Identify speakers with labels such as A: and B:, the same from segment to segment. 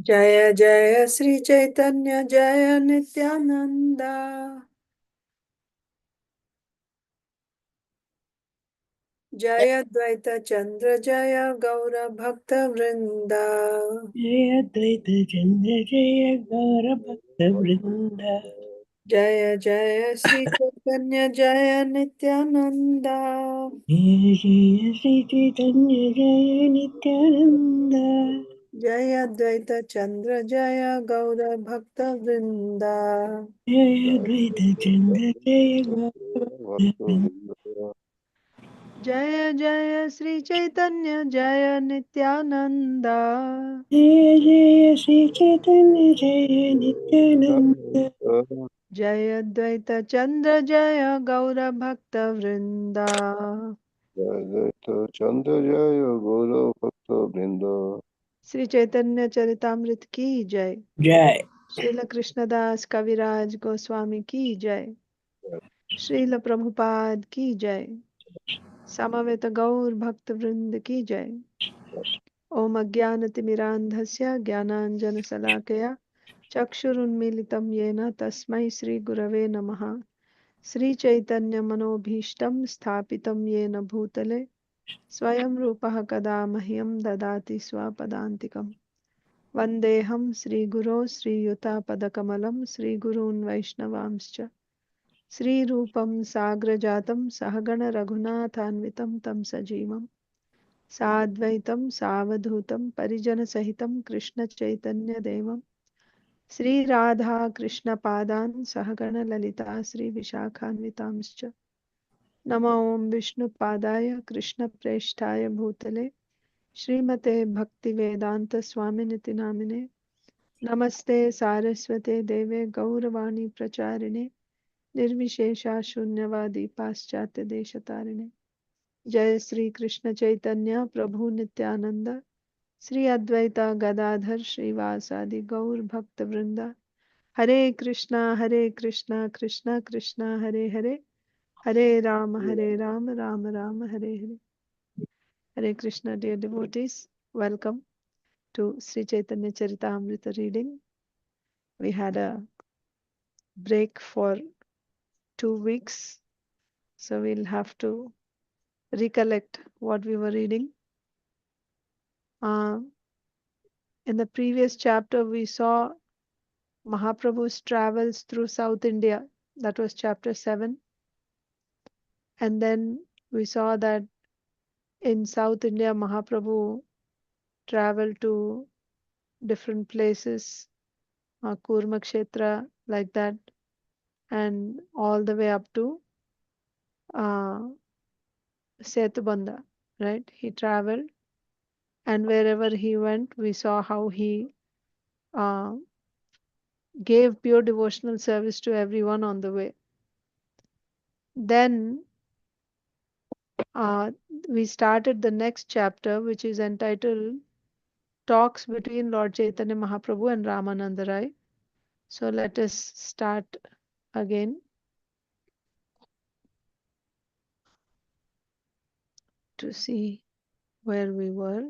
A: Jaya Jaya Sri Caitanya Jaya Nityananda Jaya Dvaita Chandra Jaya Gaura Bhakta Vrinda
B: Jaya Advaita Chandra Jaya Gaura Bhakta Vrinda.
A: Jaya Jaya Sri Chaitanya Jaya Nityananda
B: Jaya Jaya Sri Chaitanya Jaya Nityananda.
A: Jaya Dvaita Chandra Jaya Gaura Bhakta Vrinda
B: Jaya Advaita Chandra Jaya Gaura Bhakta Vrinda.
A: Jaya Jaya Sri Chaitanya Jaya Nityananda
B: Jaya Jaya Sri Chaitanya Jaya Nityananda.
A: Jaya Dvaita Chandra Jaya Gaura Bhakta Vrinda
C: Chandra Jaya Gaura Bhakta Vrinda.
A: Sri Chaitanya Charitamrit ki jai.
B: Jai.
A: Srila Krishnadas Kaviraj Goswami ki jai. Srila Prabhupada ki jai. Samaveta Gaur Bhakta Vrind ki jai. Om Ajnanatimirandhasya Jnananjana Salakaya Chakshurunmilitam Yena Tasmai Sri Gurave Namaha Sri Chaitanya Manobhishtam Sthapitam Yena Bhutale Swayam Rupah Kada Mahyam Dadati Swapadantikam Vandeham Sri Guru Sri Yuta Padakamalam Sri Gurun Vaishnavamscha Sri Rupam Sagrajatam Sahagana Raghunathanvitam Tam Sajimam Sadvaitam Savadhutam Parijana Sahitam Krishna Chaitanya Devam Sri Radha Krishna Padan Sahagana Lalita Sri Vishakhanvitamscha Nama Om Vishnu Padaya Krishna Preshtaya Bhutale Srimate Bhaktivedanta Swaminiti Namine Namaste Saraswate Deve Gauravani Pracharine Nirvishesha Shunyavadi Paschatya Deshatarine Jai Sri Krishna Chaitanya Prabhu Nityananda Sri Advaita Gadadhar Srivasadi Gaur Bhakta Vrinda Hare Krishna Krishna Krishna Hare Hare Hare Rama Rama Rama Hare Hare Hare Krishna, dear devotees, welcome to Sri Chaitanya Charitamrita reading. We had a break for 2 weeks, so we'll have to recollect what we were reading. In the previous chapter, we saw Mahaprabhu's travels through South India. That was chapter 7. And then we saw that in South India, Mahaprabhu traveled to different places, Kurmakshetra, like that, and all the way up to Setubandha, right? He traveled, and wherever he went, we saw how he uh, gave pure devotional service to everyone on the way. Then we started the next chapter, which is entitled Talks between Lord Chaitanya Mahaprabhu and Ramananda Rai. So let us start again to see where we were.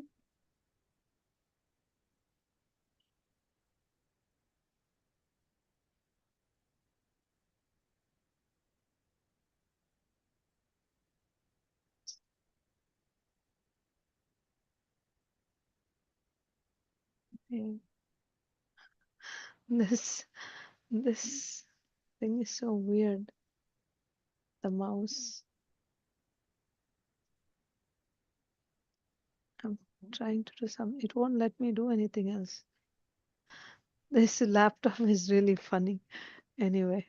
A: This this thing is so weird. The mouse. I'm trying to do some. It won't let me do anything else. This laptop is really funny. Anyway,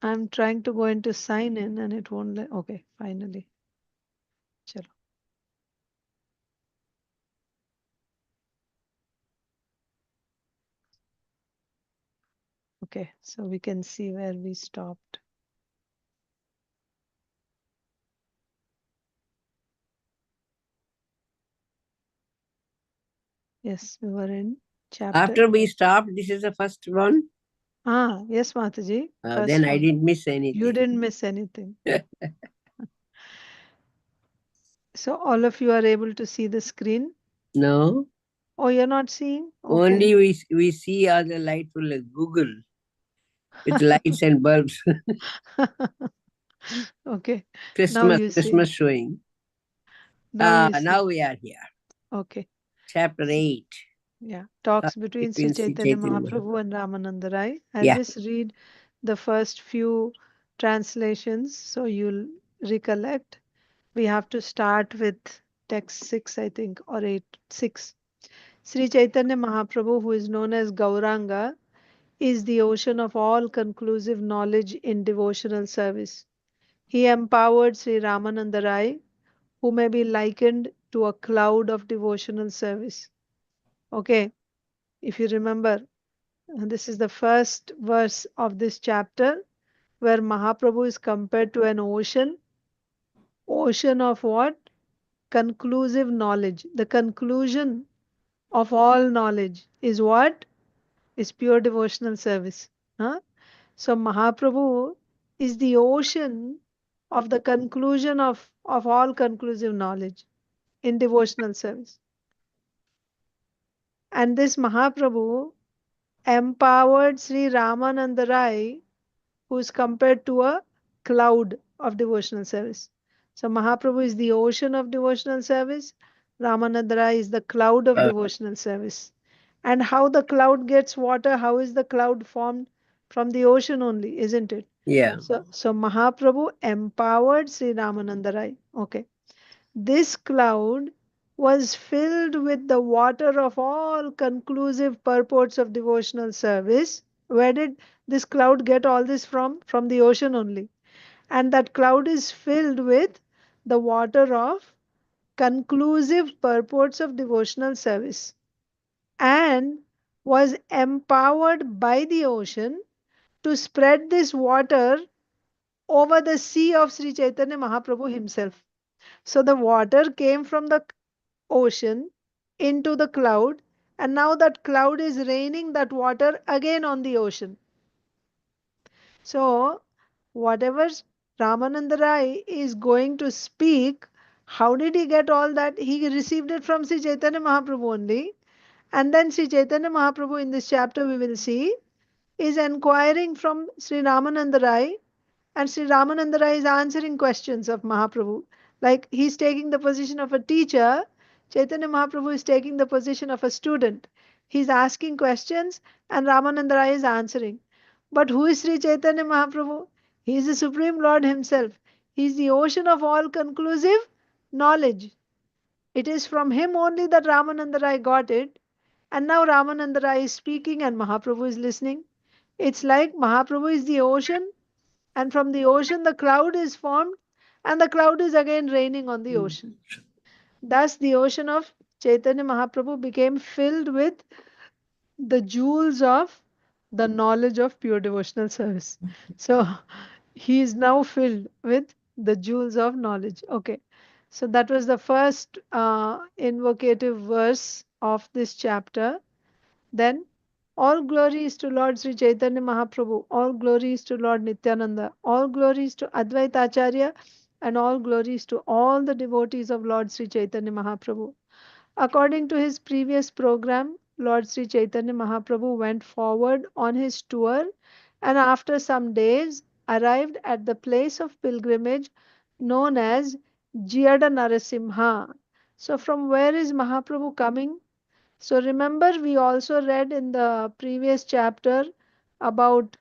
A: I'm trying to go into sign in and it won't let. Okay, finally. Chalo. Okay, so we can see where we stopped. Yes, we were in chapter.
B: After we stopped, this is the first one.
A: Yes, Mataji.
B: Then I didn't miss anything.
A: You didn't miss anything. So all of you are able to see the screen?
B: No.
A: Oh, you're not seeing?
B: Only
A: Okay.
B: we see all the lightful like Google with lights and bulbs.
A: Okay. Now
B: Christmas,
A: you see.
B: Christmas showing.
A: Now you see.
B: Now we are here.
A: Okay.
B: Chapter 8.
A: Yeah. Talks between Sri
B: Between Sri
A: Chaitanya
B: Chaitanya.
A: Mahaprabhu and Ramananda Rai. I'll
B: Yeah,
A: just read the first few translations so you'll recollect. We have to start with text 6, I think, or 8, 6. Sri Chaitanya Mahaprabhu, who is known as Gauranga, is the ocean of all conclusive knowledge in devotional service. He empowered Sri Ramananda Rai, who may be likened to a cloud of devotional service. Okay, if you remember, this is the first verse of this chapter where Mahaprabhu is compared to an ocean. Ocean of what? Conclusive knowledge. The conclusion of all knowledge is what? Is pure devotional service. Huh? So Mahaprabhu is the ocean of the conclusion of all conclusive knowledge in devotional service. And this Mahaprabhu empowered Sri Ramananda Rai, who is compared to a cloud of devotional service. So Mahaprabhu is the ocean of devotional service. Ramananda Rai is the cloud of devotional service. And how the cloud gets water, how is the cloud formed? From the ocean only, isn't it?
B: yeah,
A: So Mahaprabhu empowered Sri Ramananda Rai. Okay. This cloud was filled with the water of all conclusive purports of devotional service. Where did this cloud get all this from? From the ocean only. And that cloud is filled with the water of conclusive purports of devotional service and was empowered by the ocean to spread this water over the sea of Sri Chaitanya Mahaprabhu himself. So the water came from the ocean into the cloud, and now that cloud is raining that water again on the ocean. So, whatever Ramananda Rai is going to speak, how did he get all that? He received it from Sri Chaitanya Mahaprabhu only. And then Sri Chaitanya Mahaprabhu in this chapter we will see is inquiring from Sri Ramananda Rai, and Sri Ramananda Rai is answering questions of Mahaprabhu. Like he's taking the position of a teacher, Chaitanya Mahaprabhu is taking the position of a student. He's asking questions and Ramananda Rai is answering. But who is Sri Chaitanya Mahaprabhu? He is the Supreme Lord Himself. He is the ocean of all conclusive knowledge. It is from him only that Ramananda Rai got it. And now Ramananda Rai is speaking and Mahaprabhu is listening. It's like Mahaprabhu is the ocean, and from the ocean the cloud is formed, and the cloud is again raining on the ocean. Thus, the ocean of Chaitanya Mahaprabhu became filled with the jewels of the knowledge of pure devotional service. So, he is now filled with the jewels of knowledge. Okay. So, that was the first invocative verse of this chapter. Then, all glory is to Lord Sri Chaitanya Mahaprabhu, all glory is to Lord Nityananda, all glory is to Advaita Acharya, and all glory is to all the devotees of Lord Sri Chaitanya Mahaprabhu. According to his previous program, Lord Sri Chaitanya Mahaprabhu went forward on his tour and after some days arrived at the place of pilgrimage known as Jiyada Narasimha. So, from where is Mahaprabhu coming? So remember, we also read in the previous chapter about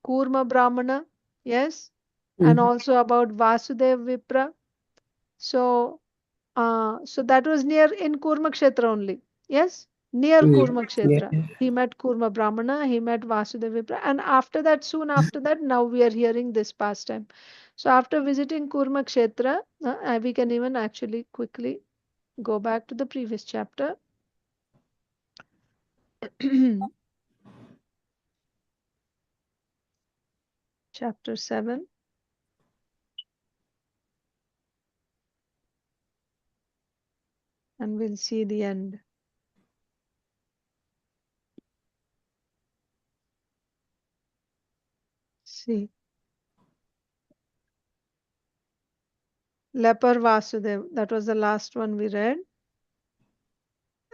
A: Kurma Brahmana, yes, and
B: mhm,
A: also about Vasudev Vipra. So, so that was near in Kurma Kshetra only, yes, near Kurma
B: yeah,
A: Kshetra. He met Kurma Brahmana, he met Vasudev Vipra, and after that, soon after that, now we are hearing this pastime. So after visiting Kurma Kshetra, we can even actually quickly go back to the previous chapter. Chapter 7, and we'll see the end. See, Leper Vasudev, that was the last one we read.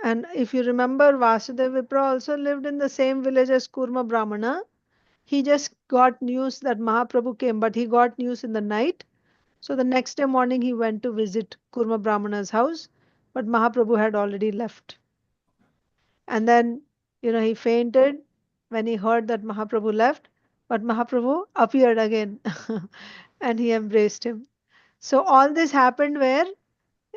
A: And if you remember, Vasudeva Vipra also lived in the same village as Kurma Brahmana. He just got news that Mahaprabhu came, but he got news in the night. So the next day morning he went to visit Kurma Brahmana's house, but Mahaprabhu had already left. And then, he fainted when he heard that Mahaprabhu left, but Mahaprabhu appeared again and he embraced him. So all this happened where?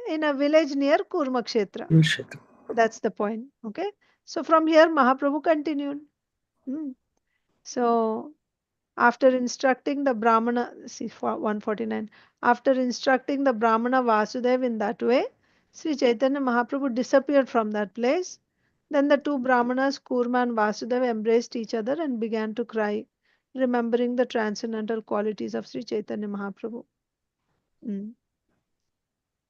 A: In a village near Kurmakshetra.
B: Kurukshetra.
A: That's the point. Okay. So from here, Mahaprabhu continued. Hmm. So after instructing the Brahmana, see 149, after instructing the Brahmana Vasudev in that way, Sri Chaitanya Mahaprabhu disappeared from that place. Then the two Brahmanas, Kurma and Vasudev, embraced each other and began to cry, remembering the transcendental qualities of Sri Chaitanya Mahaprabhu. Mm.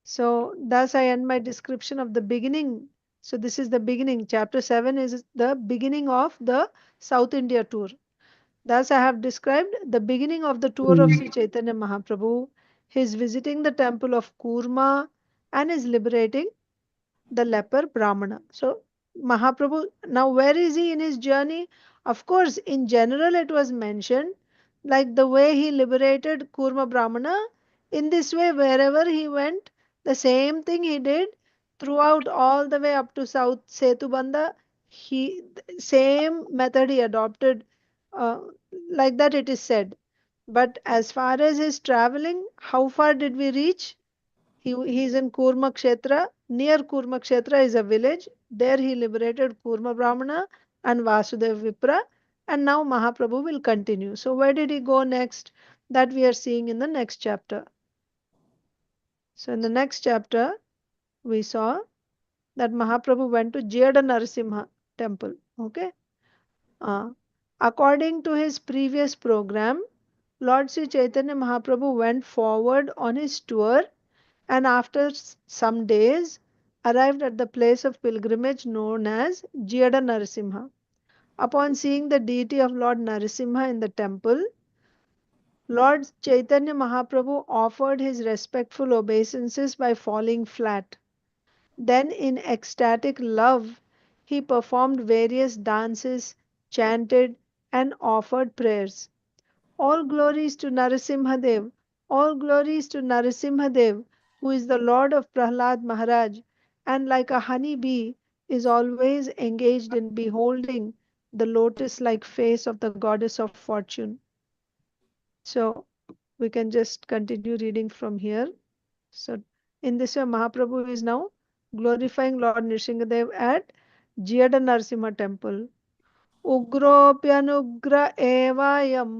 A: So, thus I end my description of the beginning. So, this is the beginning. Chapter 7 is the beginning of the South India tour. Thus, I have described the beginning of the tour of Sri Chaitanya Mahaprabhu, his visiting the temple of Kurma, and his liberating the leper Brahmana. So, Mahaprabhu, now where is he in his journey? Of course, in general, it was mentioned like the way he liberated Kurma Brahmana. In this way, wherever he went, the same thing he did throughout all the way up to South Setubanda. He same method he adopted, uh, like that it is said. But as far as his traveling, how far did we reach? He is in Kurmakshetra. Near Kurmakshetra is a village. There he liberated Kurma Brahmana and Vasudeva Vipra. And now Mahaprabhu will continue. So where did he go next? That we are seeing in the next chapter. So in the next chapter, we saw that Mahaprabhu went to Jeda Narasimha temple. Okay. Uh, According to his previous program, Lord Sri Chaitanya Mahaprabhu went forward on his tour and after some days arrived at the place of pilgrimage known as Jiyada Narasimha. Upon seeing the deity of Lord Narasimha in the temple, Lord Chaitanya Mahaprabhu offered his respectful obeisances by falling flat. Then, in ecstatic love, he performed various dances, chanted, and offered prayers. All glories to Narasimhadev. All glories to Narasimhadev, who is the Lord of Prahlad Maharaj, and like a honey bee is always engaged in beholding the lotus like face of the goddess of fortune. So we can just continue reading from here. So in this way, Mahaprabhu is now glorifying Lord Nrsimhadev at Jiyada Narasimha temple. उग्रोऽप्यनुग्र एवायं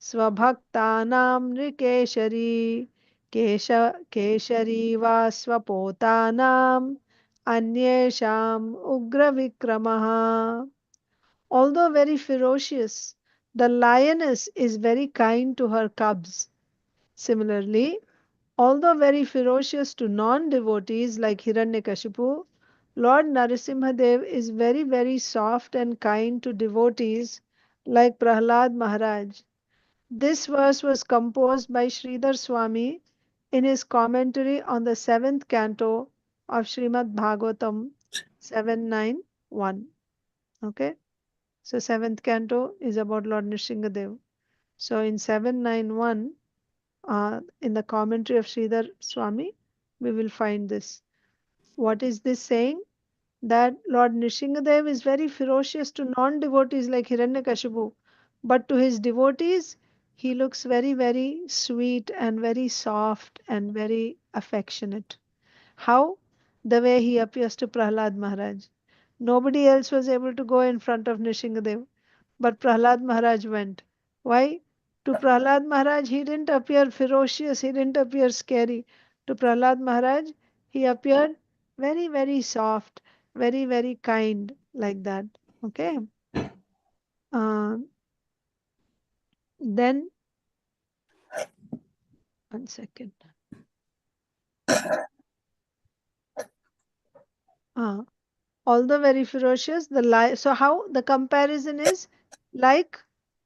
A: स्वभक्तानां नृकेशरी केश केशरी वा स्वपोतानाम् अन्येषाम् उग्रविक्रमः. Although very ferocious, the lioness is very kind to her cubs. Similarly, although very ferocious to non-devotees like Hiranyakashipu, Lord Narasimhadev is very, very soft and kind to devotees like Prahlad Maharaj. This verse was composed by Sridhar Swami in his commentary on the seventh canto of Srimad Bhagavatam 791. Okay, so seventh canto is about Lord Nrsimhadev. So in 791, in the commentary of Sridhar Swami, we will find this. What is this saying? That Lord Nrsimhadev is very ferocious to non-devotees like Hiranyakashipu, but to his devotees, he looks very, very sweet and very soft and very affectionate. How? The way he appears to Prahlad Maharaj. Nobody else was able to go in front of Nrsimhadev, but Prahlad Maharaj went. Why? To Prahlad Maharaj, he didn't appear ferocious, he didn't appear scary. To Prahlad Maharaj, he appeared very, very soft, very, very kind, like that. Okay. Uh, then, one second. Uh, Although very ferocious, so how the comparison is like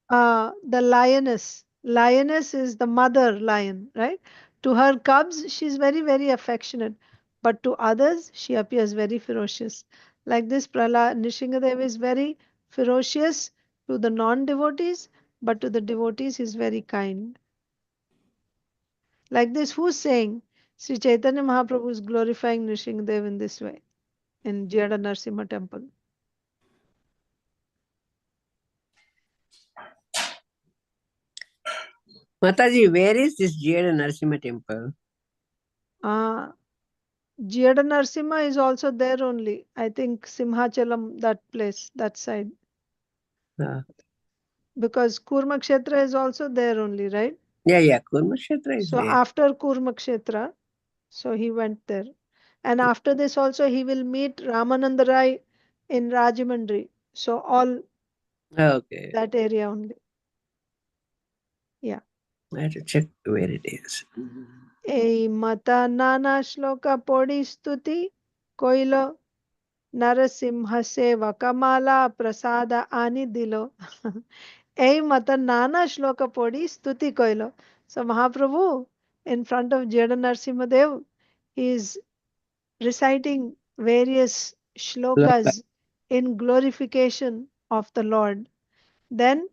A: the lioness. Lioness is the mother lion, right? To her cubs, she's very, very affectionate, but to others, she appears very ferocious. Like this, Prahlad Nrsingadev is very ferocious to the non-devotees, but to the devotees he is very kind. Like this, who's saying? Sri Chaitanya Mahaprabhu is glorifying Nrsingadev in this way in Jada Narsimha temple.
B: Mataji, where is this Jada Narasimha temple?
A: Jada Narsimha is also there only. I think Simhachalam, that place, that side. Because Kurmakshetra is also there only, right?
B: Yeah, Kurmakshetra is
A: So
B: there.
A: after Kurmakshetra, so he went there. And after this also he will meet Ramananda Rai in Rajamandri. So all
B: Okay.
A: that area only. Yeah.
B: I have to check where it is.
A: A mata nana shloka podi stuti koilo Narasimha seva kamala prasada ani dilo. A mata nana shloka podi stuti koilo. So Mahaprabhu in front of Jada Narsimhadev, he is reciting various shlokas in glorification of the Lord. Then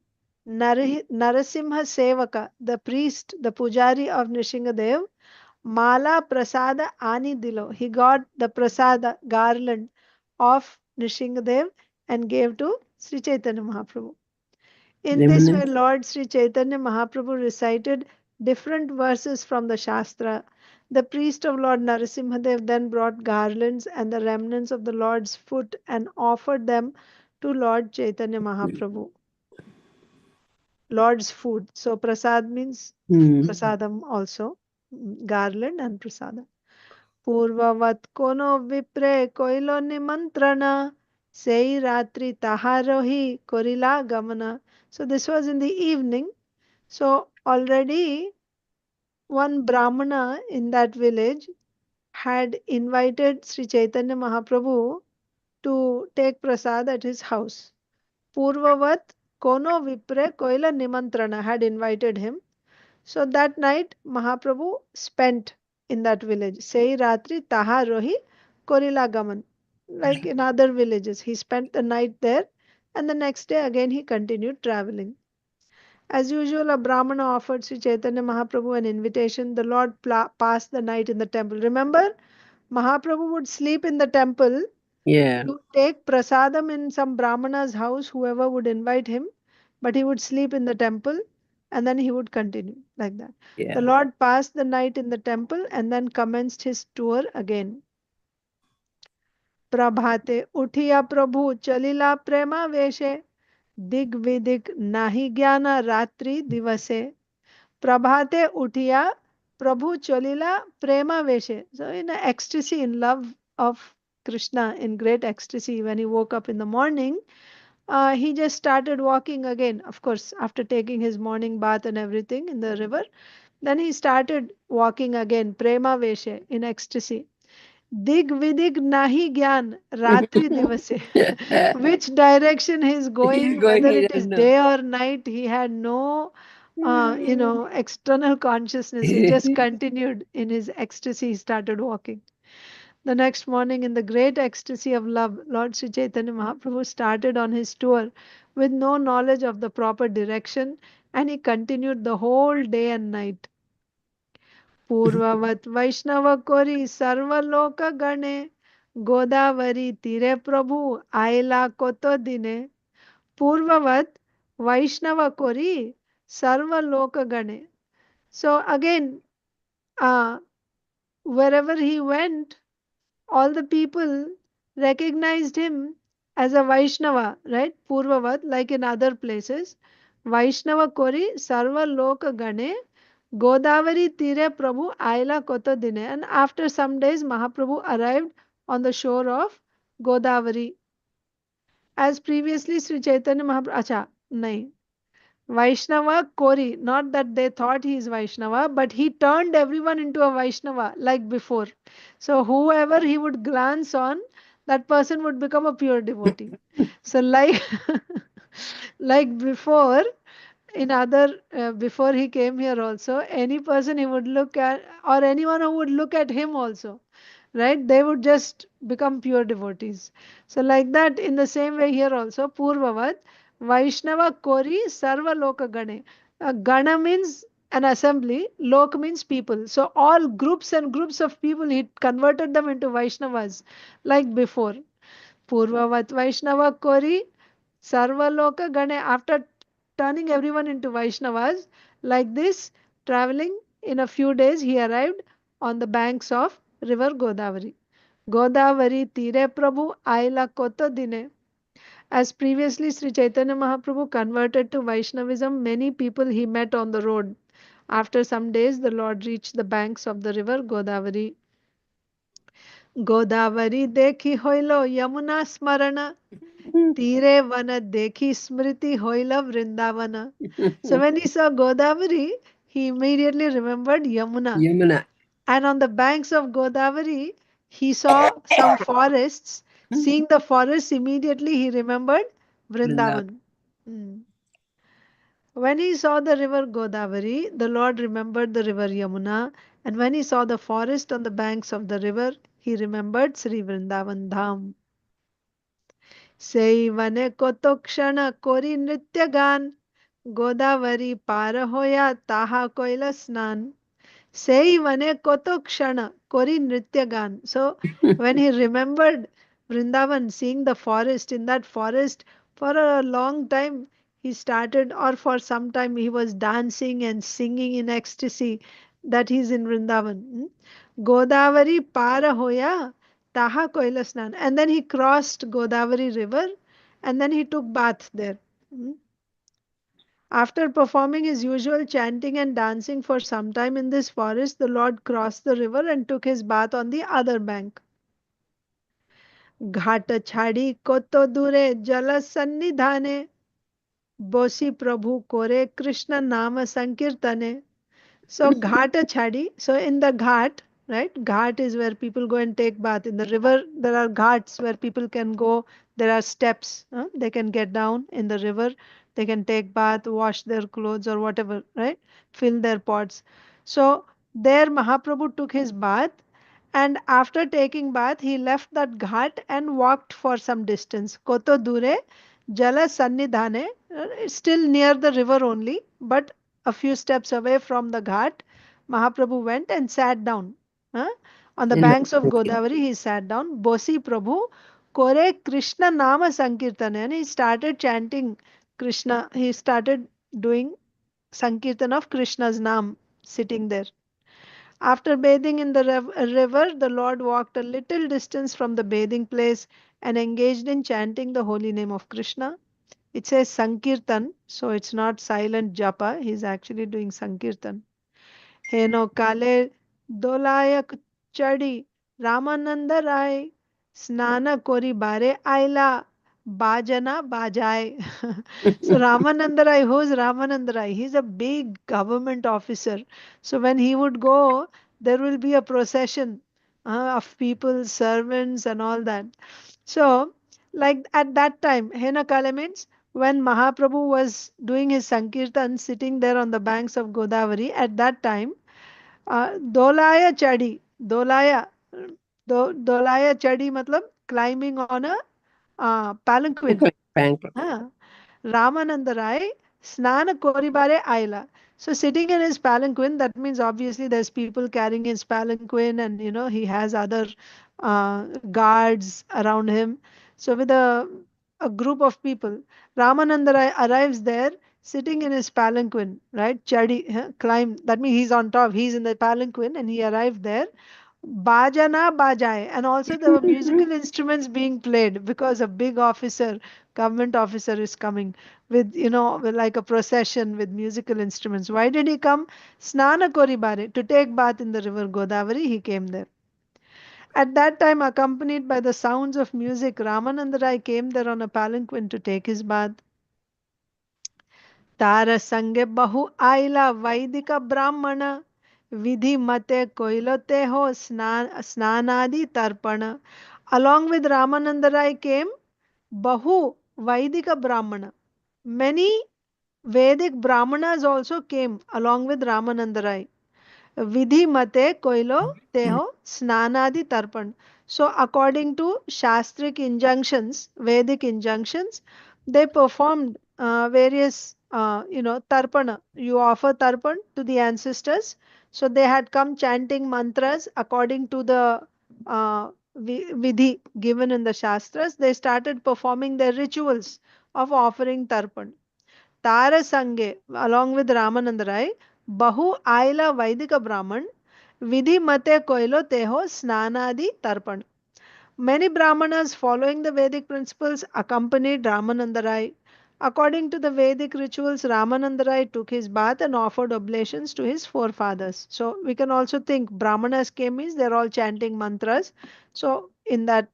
A: Narasimha Sevaka, the priest, the pujari of Nrsingadev, Mala Prasada Ani Dilo. He got the Prasada garland of Nrsingadev and gave to Sri Chaitanya Mahaprabhu. In this way, Lord Sri Chaitanya Mahaprabhu recited different verses from the Shastra. The priest of Lord Narasimhadev then brought garlands and the remnants of the Lord's foot and offered them to Lord Chaitanya Mahaprabhu. Lord's food. So prasad means prasadam also. Garland and prasadam. Purvavat kono vipre koilo nimantrana sei ratri taharohi korila gamana. So this was in the evening. So already one Brahmana in that village had invited Sri Chaitanya Mahaprabhu to take prasad at his house. Purvavat Kono Vipre Koila Nimantrana had invited him. So that night Mahaprabhu spent in that village. Sei Ratri Taha Rohi Korila Gaman. Like in other villages, he spent the night there and the next day again he continued traveling. As usual, a Brahmana offered Sri Chaitanya Mahaprabhu an invitation. The Lord passed the night in the temple. Remember, Mahaprabhu would sleep in the temple.
B: Yeah.
A: He would take prasadam in some Brahmana's house, whoever would invite him, but he would sleep in the temple and then he would continue like that.
B: Yeah.
A: The Lord passed the night in the temple and then commenced his tour again. Prabhate uthiya Prabhu chalila prema veshe dig vidik nahi gyana ratri divase. Prabhate uthiya Prabhu chalila prema veshe. So in ecstasy, in love of Krishna, in great ecstasy, when he woke up in the morning, he just started walking again. Of course, after taking his morning bath and everything in the river, then he started walking again, prema veshe, in ecstasy. Dig vidig nahi gyan, ratri divase. Which direction he is
B: He's
A: going,
B: going,
A: whether
B: he
A: it is
B: doesn't know.
A: day or night, he had no, external consciousness. He just continued in his ecstasy. He started walking. The next morning, in the great ecstasy of love, Lord Sri Chaitanya Mahaprabhu started on his tour with no knowledge of the proper direction, and he continued the whole day and night. पूर्ववत वैष्णव कोरी सर्वलोक गणे गोदावरी तीरे प्रभु आयला कोतो दिने पूर्ववत Vaishnava Kori Sarva Loka Gane. So again, wherever he went, all the people recognized him as a Vaishnava, right? Purvavat, like in other places. Vaishnava Kori Sarva Loka Gane Godavari Tire Prabhu Aila Kota Dine. And after some days, Mahaprabhu arrived on the shore of Godavari. As previously, Sri Chaitanya Mahaprabhu, acha, nahi. Vaishnava Kori, not that they thought he is Vaishnava, but he turned everyone into a Vaishnava like before. So whoever he would glance on, that person would become a pure devotee. So like like before, in other before he came here also, any person he would look at or anyone who would look at him also, right? They would just become pure devotees. So, like that, in the same way here also, Purvavat, Vaishnava Kori Sarva Loka Gane. Gana means an assembly, Lok means people. So, all groups and groups of people, he converted them into Vaishnavas, like before. Purvavat Vaishnava Kori Sarvaloka Gane, after turning everyone into Vaishnavas, like this, traveling in a few days, he arrived on the banks of river Godavari. Godavari Tire Prabhu Aila Koto Dine. As previously Sri Chaitanya Mahaprabhu converted to Vaishnavism, many people he met on the road. After some days, the Lord reached the banks of the river Godavari. Godavari dekhi hoilo Yamuna Smarana. Tire vana dekhi smriti hoila Vrindavana. So when he saw Godavari, he immediately remembered Yamuna.
B: Yamuna.
A: And on the banks of Godavari, he saw some forests. Seeing the forests, immediately he remembered
B: Vrindavan.
A: Vrindavan. Hmm. When he saw the river Godavari, the Lord remembered the river Yamuna. And when he saw the forest on the banks of the river, he remembered Sri Vrindavan Dham. Sei vane koto kshana kori nritya gan, Godavari par hoya taha koila snan. Sei vane koto kshana kori nritya gan. So when he remembered Vrindavan, seeing the forest, in that forest for a long time he started, or for some time he was dancing and singing in ecstasy that he's in Vrindavan. Godavari para hoya taha koila snan. And then he crossed Godavari river and then he took bath there. Hmm. After performing his usual chanting and dancing for some time in this forest, the Lord crossed the river and took his bath on the other bank. घाट छाड़ी कोतो दूरे जल सन्निधाने बोसी प्रभु कोरे कृष्ण नाम संकीर्तने. So ghat chadi. So in the ghat, right? Ghat is where people go and take bath. In the river, there are ghats where people can go. There are steps. They can get down in the river. They can take bath, wash their clothes or whatever, right? Fill their pots. So there Mahaprabhu took his bath, and after taking bath, he left that ghat and walked for some distance. Koto dure jala sannidhane, still near the river only, but a few steps away from the ghat, Mahaprabhu went and sat down. Huh? On the
B: In the,
A: banks of
B: okay.
A: Godavari, he sat down. Bosi Prabhu, Kore Krishna Nama Sankirtan. And he started chanting Krishna. He started doing Sankirtan of Krishna's Nam, sitting there. After bathing in the river, the Lord walked a little distance from the bathing place and engaged in chanting the holy name of Krishna. It says Sankirtan, so it's not silent japa. He's actually doing Sankirtan. Heno kale dolayak chadi Ramananda Rai snana kori bare aila bajana bajai. So Ramananda Rai, who's Ramananda Rai? He's a big government officer. So when he would go, there will be a procession of people, servants, and all that. So, like at that time, Hena Kale means when Mahaprabhu was doing his Sankirtan sitting there on the banks of Godavari, at that time, Dolaya Chadi, Dolaya, Dolaya Chadi matlab climbing on a palanquin.
B: Bank.
A: Huh? Ramananda Rai, Snana Koribare Aila. So sitting in his palanquin, that means obviously there's people carrying his palanquin, and he has other guards around him. So with a group of people, Ramananda Rai arrives there sitting in his palanquin, right? Chadi, climb. That means he's on top. He's in the palanquin and he arrived there. Bajana Bajai, and also there were musical instruments being played because a big officer, government officer, is coming with like a procession with musical instruments. Why did he come? Snana Koribare, to take bath in the river Godavari, he came there. At that time, accompanied by the sounds of music, Ramananda Rai came there on a palanquin to take his bath. तार संगे बहु आइला वैदिक ब्राह्मण विधि मते कोइलते हो स्नानादि तर्पण. Along with Ramananda Rai came Bahu Vaidika Brahmana. Many Vedic Brahmanas also came along with Ramananda Rai. Vidhi mate koilo teho snanadi tarpan. So, according to Shastric injunctions, Vedic injunctions, they performed various, tarpana. You offer tarpan to the ancestors. So, they had come chanting mantras according to the vidhi given in the Shastras. They started performing their rituals of offering tarpan. Tara Sange, along with Ramananda Rai, Bahu Aila Vaidika Brahman, Vidhi Mate Koilo Teho Snanadi Tarpan. Many Brahmanas following the Vedic principles accompanied Ramananda Rai. According to the Vedic rituals, Ramananda Rai took his bath and offered oblations to his forefathers. So we can also think Brahmanas came means they're all chanting mantras. So in that,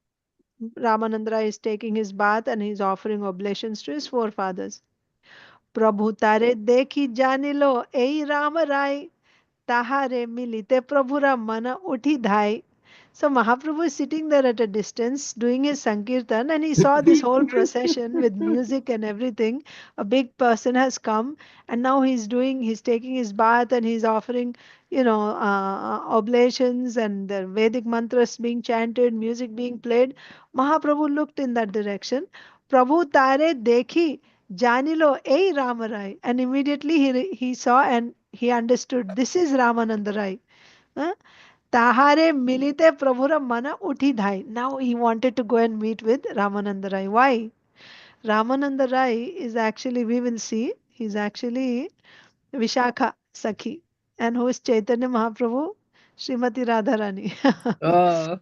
A: Ramananda Rai is taking his bath and he's offering oblations to his forefathers. प्रभु तारे देखी जानिलो एई राम राय ताहारे मिलिते प्रभुरा मन उठी धाय. So Mahaprabhu is sitting there at a distance doing his Sankirtan, and he saw this whole procession with music and everything. A big person has come, and now he's taking his bath and he's offering, oblations and the Vedic mantras being chanted, music being played. Mahaprabhu looked in that direction. Prabhu tare dekhi janilo ei Ramarai, and immediately he saw and he understood this is Ramananda Rai. Huh? Tahare milite prabhura mana uthi dhai. Now he wanted to go and meet with Ramananda Rai. Why? Ramananda Rai is actually, we will see, he's actually Vishakha Sakhi. And who is Chaitanya Mahaprabhu? Srimati Radharani.
B: Oh.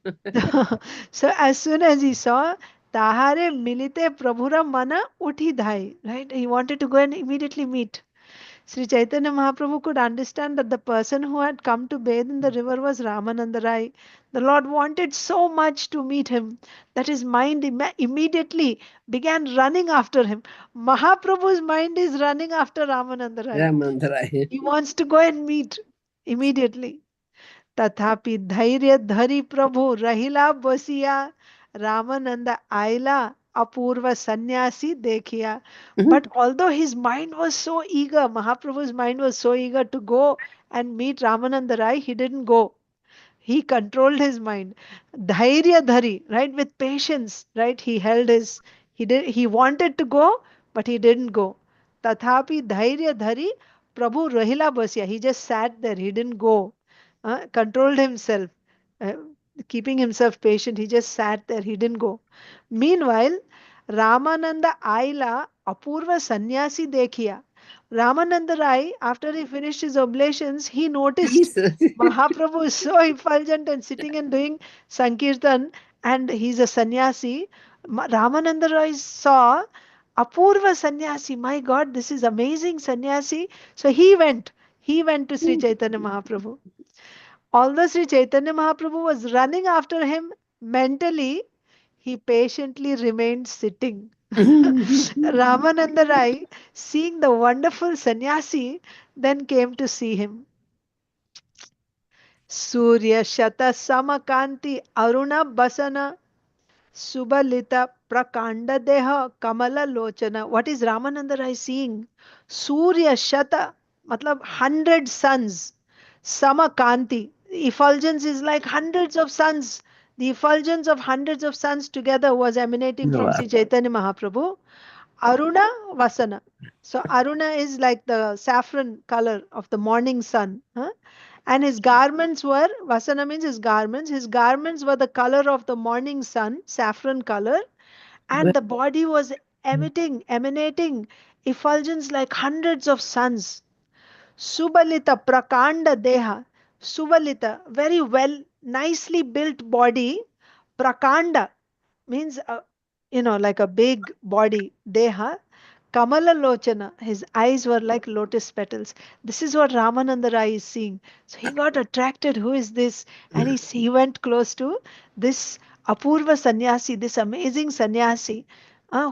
A: So as soon as he saw Tahare milite prabhura mana uthi dhai, right? He wanted to go and immediately meet. Sri Chaitanya Mahaprabhu could understand that the person who had come to bathe in the river was Ramananda Rai. The Lord wanted so much to meet him that his mind immediately began running after him. Mahaprabhu's mind is running after Ramananda Rai.
B: Ramananda.
A: He wants to go and meet immediately. तथापि धैर्य धरि प्रभु रहिला बसिया रामानंद आयला apurva sannyasi dekhiya. But although his mind was so eager, Mahaprabhu's mind was so eager to go and meet Ramananda Rai, he didn't go. He controlled his mind. Dhairya dhari, right? With patience, right? He wanted to go, but he didn't go. Tathapi dhairya dhari Prabhu rahila basya. He just sat there. He didn't go. Controlled himself, uh, keeping himself patient. He just sat there. He didn't go. Meanwhile, Ramananda Aila Apurva Sannyasi Dekhiya. Ramananda Rai, after he finished his oblations, he noticed
B: Jesus.
A: Mahaprabhu is so effulgent and sitting and doing Sankirtan, and he's a sannyasi. Ramananda Rai saw Apurva sannyasi. My God, this is amazing sannyasi. So he went. He went to Sri Chaitanya Mahaprabhu. Although Sri Chaitanya Mahaprabhu was running after him mentally, he patiently remained sitting. Ramananda Rai, seeing the wonderful sannyasi, then came to see him. Surya Shata Samakanti Aruna Basana Subalita Prakanda Deha Kamala Lochana. What is Ramananda Rai seeing? Surya Shata, matlab 100 suns. Samakanti. Effulgence is like hundreds of suns. The effulgence of hundreds of suns together was emanating from
B: Wow.
A: Sri Chaitanya Mahaprabhu. Aruna Vasana. So Aruna is like the saffron color of the morning sun. Huh? And his garments were, Vasana means his garments. His garments were the color of the morning sun, saffron color. And
B: Well,
A: the body was emanating effulgence like hundreds of suns. Subalita Prakanda Deha. Subalita, very well, nicely built body. Prakanda means, like a big body. Deha. Kamala Lochana, his eyes were like lotus petals. This is what Ramananda Rai is seeing. So he got attracted. Who is this? And he went close to this Apurva sannyasi, this amazing sannyasi,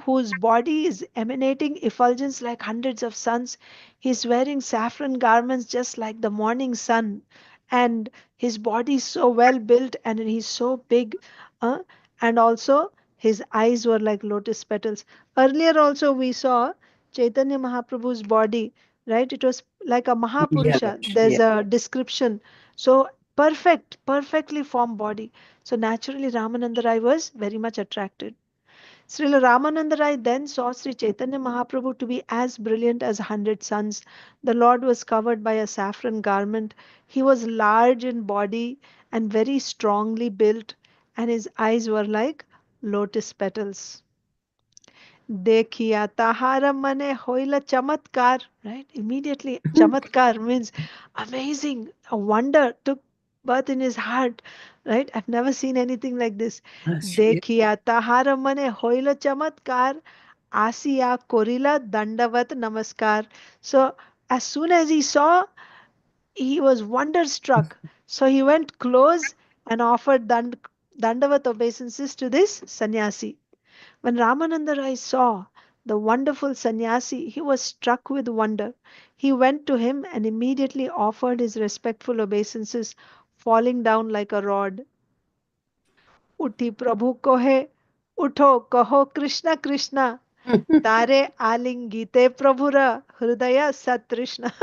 A: whose body is emanating effulgence like hundreds of suns. He's wearing saffron garments just like the morning sun. And his body is so well built and he's so big. Uh, and also, his eyes were like lotus petals. Earlier also we saw Chaitanya Mahaprabhu's body right? It was like a
B: Yeah,
A: Mahapurusha.
B: Laksh.
A: There's
B: Yeah.
A: a description. So perfectly formed body. So naturally, Ramananda Rai was very much attracted. Srila Ramananda Rai then saw Sri Chaitanya Mahaprabhu to be as brilliant as 100 suns. The Lord was covered by a saffron garment. He was large in body and very strongly built, and his eyes were like lotus petals. Dekhiya tahara mane hoila chamatkar. Right? Immediately, chamatkar means amazing. A wonder took birth in his heart. Right? I've never seen anything like this.
B: Yeah.
A: Dekhiya tahara mane hoila chamatkar. Asiya korila dandavat namaskar. So as soon as he saw, he was wonderstruck. So he went close and offered dandavat obeisances to this sannyasi. When Ramananda Rai saw the wonderful sannyasi, he was struck with wonder. He went to him and immediately offered his respectful obeisances, falling down like a rod. Uthi Prabhu kohe, Utho kaho Krishna Krishna. Tare alingite prabhura hridaya satrishna.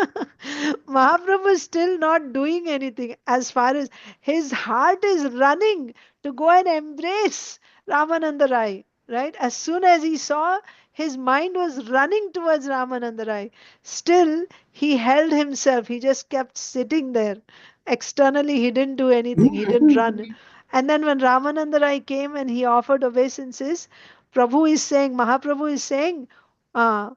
A: Mahaprabhu is still not doing anything as far as his heart is running to go and embrace Ramananda Rai. Right? As soon as he saw, his mind was running towards Ramananda Rai. Still, he held himself. He just kept sitting there. Externally, he didn't do anything. He didn't run. And then when Ramananda Rai came and he offered obeisances, Mahaprabhu is saying, uh,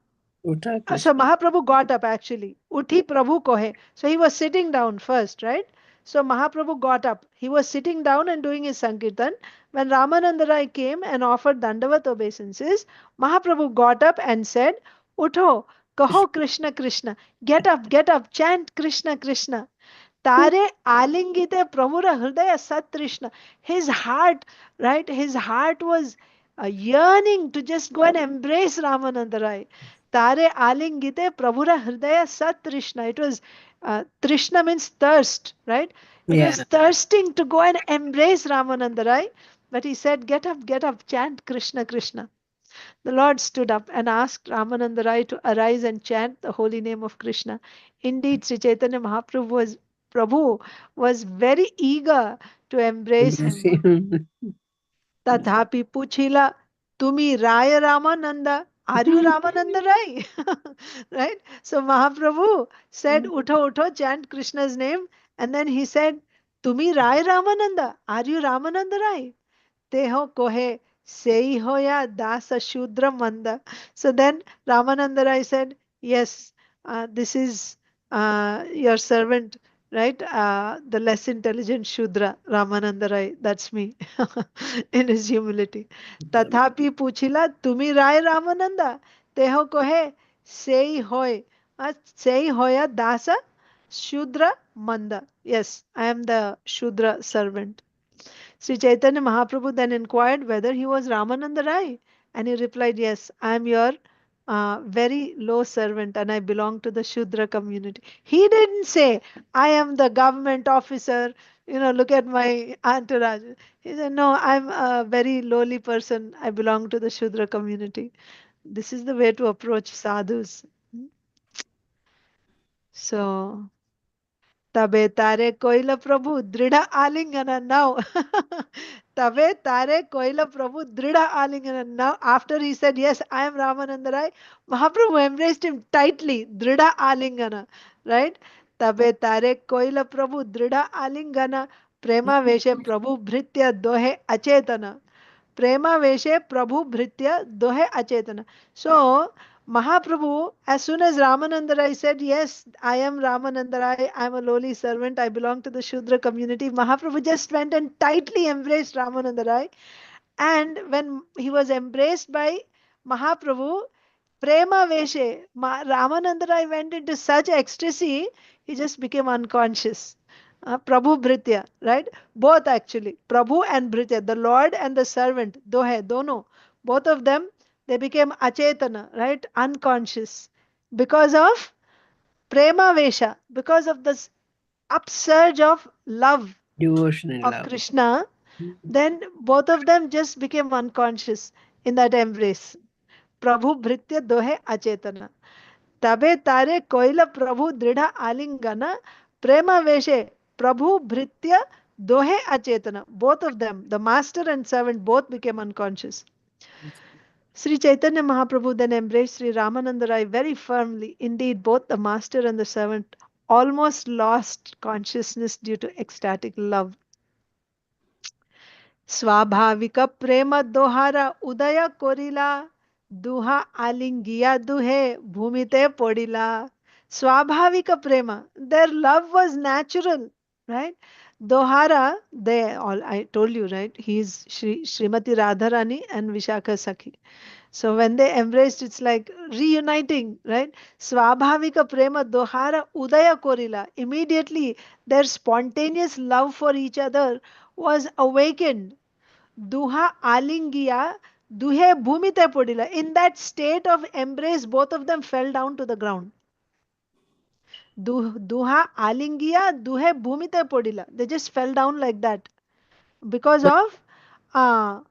B: Uta
A: so
B: Krishna.
A: Mahaprabhu got up actually. Uthi Prabhu kohe. So he was sitting down first, right? So Mahaprabhu got up. He was sitting down and doing his Sankirtan. When Ramananda Rai came and offered Dandavat obeisances, Mahaprabhu got up and said, Utho, kaho Krishna Krishna. Get up, chant Krishna Krishna. Tare alingite pramura hridaya satrishna. His heart, right? His heart was yearning to just go and embrace Ramananda Rai. Tare alingite prabhura hridaya satrishna. It was Trishna means thirst, right? It was
B: Yeah.
A: thirsting to go and embrace Ramananda Rai. But he said, get up, chant Krishna Krishna. The Lord stood up and asked Ramananda Rai to arise and chant the holy name of Krishna. Indeed, Sri Chaitanya Prabhu was very eager to embrace
B: Embrace
A: him.
B: him.
A: Tathapi puchila, Tumi Raya Ramananda. Are you Ramananda Rai? Right? So Mahaprabhu said, Utho, Utho, chant Krishna's name. And then he said, Tumi Raya Ramananda. Are you Ramananda Rai? Teho kohe sei hoya dasa shudra manda. So then Ramananda Rai said, yes, this is your servant, right? The less intelligent Shudra, Ramananda Rai, that's me, in his humility. Tathapi puchila, tumi Rai Ramananda, teho kohe sei hoy, sei hoya dasa Shudra manda. Yes, I am the Shudra servant. Sri Chaitanya Mahaprabhu then inquired whether he was Ramananda Rai, and he replied, yes, I am your very low servant and I belong to the Shudra community. He didn't say, I am the government officer, look at my entourage. He said, no, I'm a very lowly person. I belong to the Shudra community. This is the way to approach sadhus. So, Tabe tare koila Prabhu drida alingana now. Tabe tare koila Prabhu drida alingana now. After he said, yes, I am Ramananda Rai, Mahaprabhu embraced him tightly. Drida alingana. Right? Tabe tare koila Prabhu drida alingana. Prema veshe Prabhu bhritya dohe achetana. Prema Veshe Prabhu Bhritya Dohe Achetana. So, Mahaprabhu, as soon as Ramananda Rai said, yes, I am Ramananda Rai, I am a lowly servant, I belong to the Shudra community, Mahaprabhu just went and tightly embraced Ramananda Rai. And when he was embraced by Mahaprabhu, Prema Veshe, Ramananda Rai went into such ecstasy, he just became unconscious. Prabhu Bhritya, right? Both actually, Prabhu and Bhritya, the Lord and the servant, Dohe, Dono, both of them, they became achetana, right? Unconscious. Because of Prema Vesha, because of this upsurge of love
B: Devotion and
A: of
B: love.
A: Krishna, then both of them just became unconscious in that embrace. Prabhu Bhritya Dohe Achetana. तबे तारे coil प्रभु दृढ़ आलिंगन प्रेम वेशे Prabhu Bhritya Dohe Achetana. Both of them, the master and servant, both became unconscious. Sri Chaitanya Mahaprabhu then embraced Sri Ramananda Rai very firmly. Indeed, both the master and the servant almost lost consciousness due to ecstatic love. स्वाभाविक प्रेम दोहारा उदय कोरिला दुहा आलिंगिया दुहे भूमिते पोडिला स्वाभाविक प्रेम their love was natural, right? Dohara, they all, I told you, right? He's Srimati Radharani and Vishakha Sakhi. So when they embraced, it's like reuniting, right? Swabhavika prema dohara udaya korila. Immediately, their spontaneous love for each other was awakened. Duha alingiya, duhe bhumite podila. In that state of embrace, both of them fell down to the ground. Duha alingiya, duhe bhumite podila. They just fell down like that because of uh,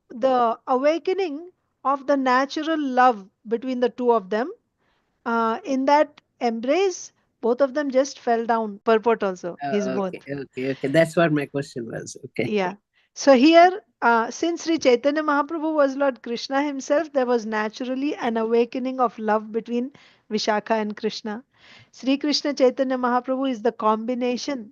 A: the awakening of the natural love between the two of them. In that embrace, both of them just fell down. Purport also, he's both.
B: Okay. That's what my question was. Okay.
A: Yeah. So here, since Sri Chaitanya Mahaprabhu was Lord Krishna himself, there was naturally an awakening of love between Vishakha and Krishna. Sri Krishna Chaitanya Mahaprabhu is the combination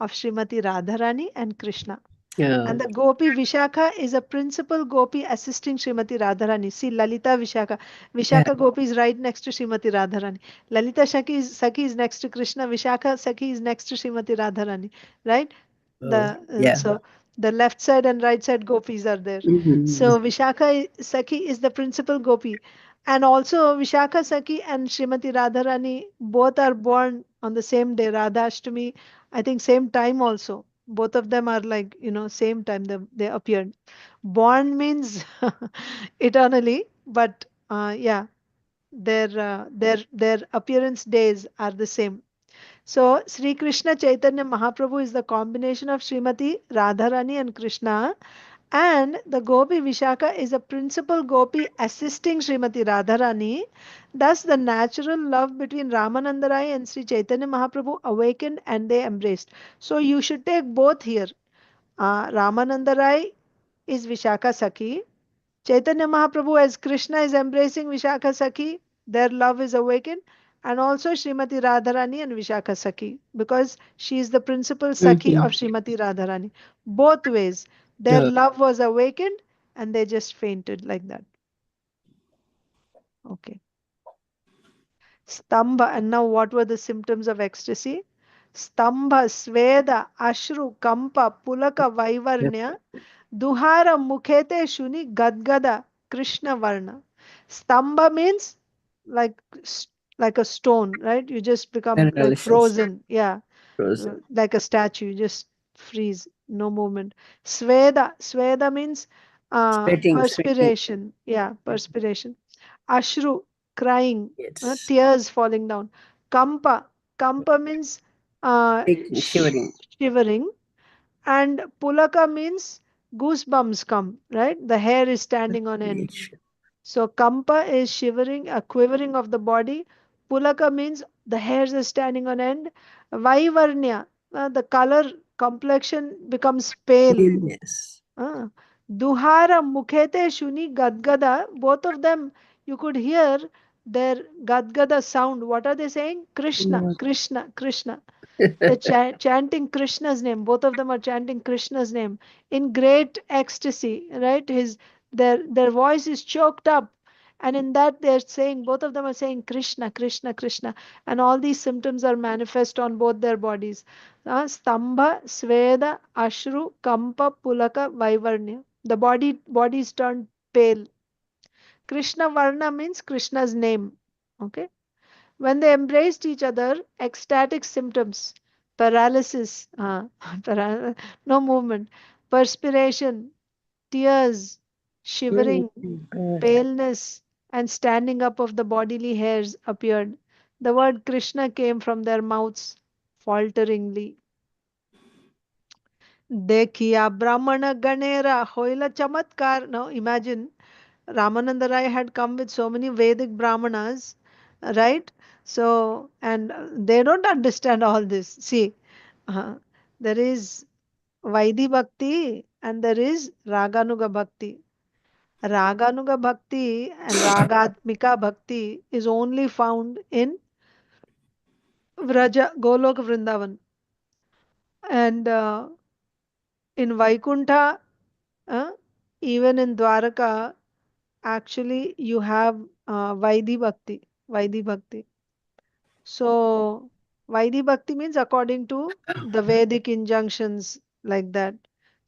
A: of Srimati Radharani and Krishna. And the Gopi Vishakha is a principal Gopi assisting Srimati Radharani. See, Lalita Vishakha. Vishakha Gopi is right next to Srimati Radharani. Lalita Sakhi is next to Krishna. Vishakha Sakhi is next to Srimati Radharani. Right? So the left side and right side gopis are there. So Vishakha Sakhi is the principal gopi. And also Vishakha Sakhi and Srimati Radharani both are born on the same day, Radha Ashtami, I think same time also. Both of them are like, same time they appeared. Born means eternally, but yeah, their appearance days are the same. So Sri Krishna Chaitanya Mahaprabhu is the combination of Srimati Radharani and Krishna, and the Gopi Vishakha is a principal Gopi assisting Srimati Radharani. Thus, the natural love between Ramananda Rai and Sri Chaitanya Mahaprabhu awakened and they embraced. So you should take both here. Ramananda Rai is Vishakha Sakhi. Chaitanya Mahaprabhu as Krishna is embracing Vishakha Sakhi, their love is awakened, and also Srimati Radharani and Vishakha Sakhi, because she is the principal Sakhi of Srimati Radharani. Both ways, their love was awakened and they just fainted like that. Okay. Stambha, and now what were the symptoms of ecstasy? Stambha, Sveda, Ashru, Kampa, Pulaka, Vaivarnya, Duhara Mukhete Shuni Gadgada Krishna Varna. Stamba means like like a stone, right? You just become like frozen. Yeah.
B: Frozen.
A: Like a statue, you just freeze, no movement. Sweda means
B: Sweating.
A: perspiration. Yeah, perspiration. Ashru, crying,
B: Yes.
A: tears falling down. Kampa means
B: Shivering.
A: shivering. And pulaka means goosebumps come, right? The hair is standing on end. So kampa is shivering, a quivering of the body. Pulaka means the hairs are standing on end. Vaivarnya, the color complexion becomes pale.
B: Yes.
A: Duhara mukhete shuni gadgada. Both of them, you could hear their gadgada sound. What are they saying? Krishna, Krishna, Krishna. They're chanting Krishna's name. Both of them are chanting Krishna's name in great ecstasy, right? Their voice is choked up, and in that they're saying, both of them are saying Krishna, Krishna, Krishna, and all these symptoms are manifest on both their bodies. Stambha, Sveda, Ashru, Kampa, Pulaka, Vaivarnya. The body is turned pale. Krishna Varna means Krishna's name. Okay. When they embraced each other, ecstatic symptoms, paralysis, no movement, perspiration, tears, shivering, paleness, and standing up of the bodily hairs appeared. The word Krishna came from their mouths falteringly. Dekhiya Brahmana Ganera Hoila Chamatkar. Now imagine Ramananda Rai had come with so many Vedic Brahmanas, right? So, and they don't understand all this. See, uh, there is Vaidhi Bhakti and there is Raganuga Bhakti. Raganuga Bhakti and Ragatmika Bhakti is only found in Vraja, Golok Vrindavan. And in Vaikuntha, uh, even in Dwaraka, actually you have Vaidhi Bhakti. Vaidhi Bhakti. So, Vaidhi Bhakti means according to the Vedic injunctions, like that.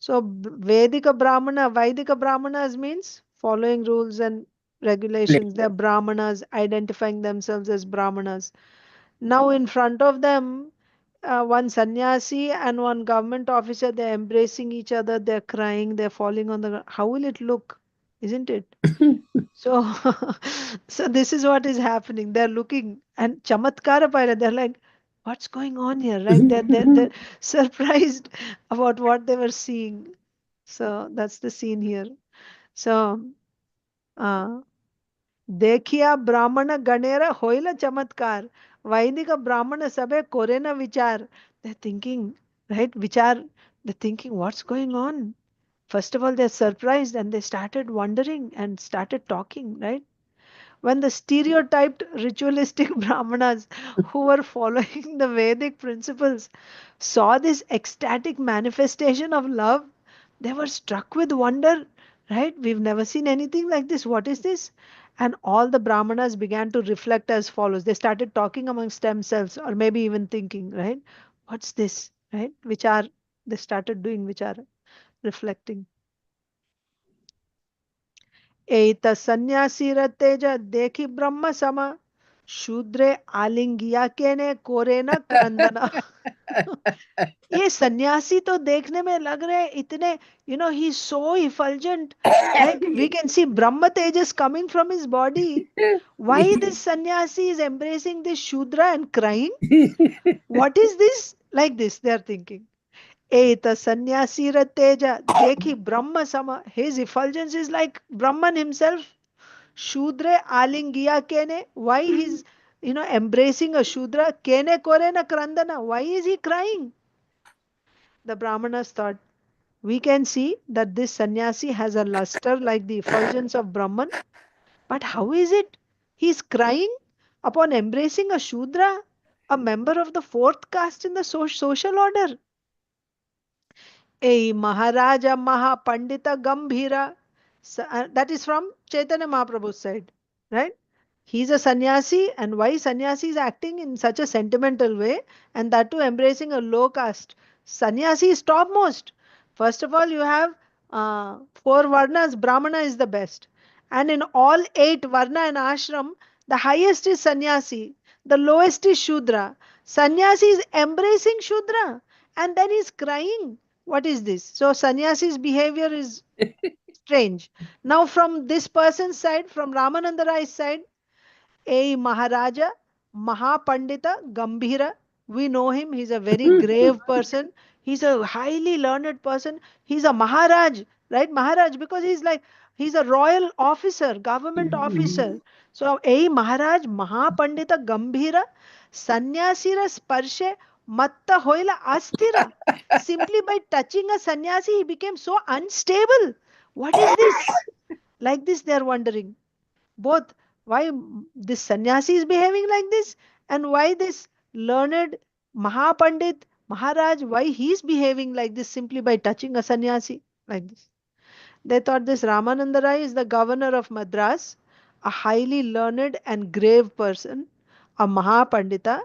A: So, Vedika Brahmana, Vaidika Brahmanas means following rules and regulations. They're Brahmanas, identifying themselves as Brahmanas. Now, in front of them, one sannyasi and one government officer, they're embracing each other, they're crying, they're falling on the ground. How will it look? Isn't it? So, so this is what is happening. They're looking and chamatkara paila. They're like, what's going on here? Right? They're surprised about what they were seeing. So that's the scene here. So, uh, देखिया ब्राह्मण गणेर होइल चमत्कार वैदिक ब्राह्मण सबे कोरेना विचार. They're thinking, right? Vichar, they're thinking, what's going on? First of all, they're surprised and they started wondering and started talking, right? When the stereotyped ritualistic brahmanas who were following the Vedic principles saw this ecstatic manifestation of love, they were struck with wonder, right? We've never seen anything like this. What is this? And all the brahmanas began to reflect as follows. They started talking amongst themselves, or maybe even thinking, right? What's this? Right? Which are they started doing, which are reflecting. एत सन्यासी तेज देखी ब्रह्म सम शूद्रे आलिंगिया के ने कोरे न क्रंदना. ये सन्यासी तो देखने में लग रहे इतने, he so effulgent, like we can see brahma tejas coming from his body. Why this sannyasi is embracing this shudra and crying? What is this? Like this they are thinking. Eta sannyasi teja dekhi brahma sama. His effulgence is like Brahman himself. Shudre alingiya kene. Why he's embracing a Shudra? Kene kore na krandana. Why is he crying? The Brahmanas thought, we can see that this sannyasi has a luster like the effulgence of Brahman. But how is it? He's crying upon embracing a Shudra, a member of the fourth caste in the social order. A Maharaja Mahapandita Gambhira. That is from Chaitanya Mahaprabhu's side, right? He's a sannyasi, and why sannyasi is acting in such a sentimental way, and that too embracing a low caste. Sannyasi is topmost. First of all, you have four varnas, Brahmana is the best. And in all eight varna and ashram, the highest is sannyasi, the lowest is Shudra. Sannyasi is embracing Shudra, and then he's crying. What is this? So sannyasi's behavior is strange. Now, from this person's side, from Ramananda Rai's side, a Maharaja, Mahapandita, Gambhira. We know him. He's a very grave person. He's a highly learned person. He's a Maharaj, right? Maharaj, because he's a royal officer, government officer. So, a Maharaj, Mahapandita, Gambhira, Sanyasira Sparshe, Matta Hoila Asthira. Simply by touching a sannyasi, he became so unstable. What is this? Like this, they are wondering both why this sannyasi is behaving like this and why this learned Mahapandit Maharaj, why he is behaving like this simply by touching a sannyasi like this. They thought this Ramananda Rai is the governor of Madras, a highly learned and grave person, a Mahapandita,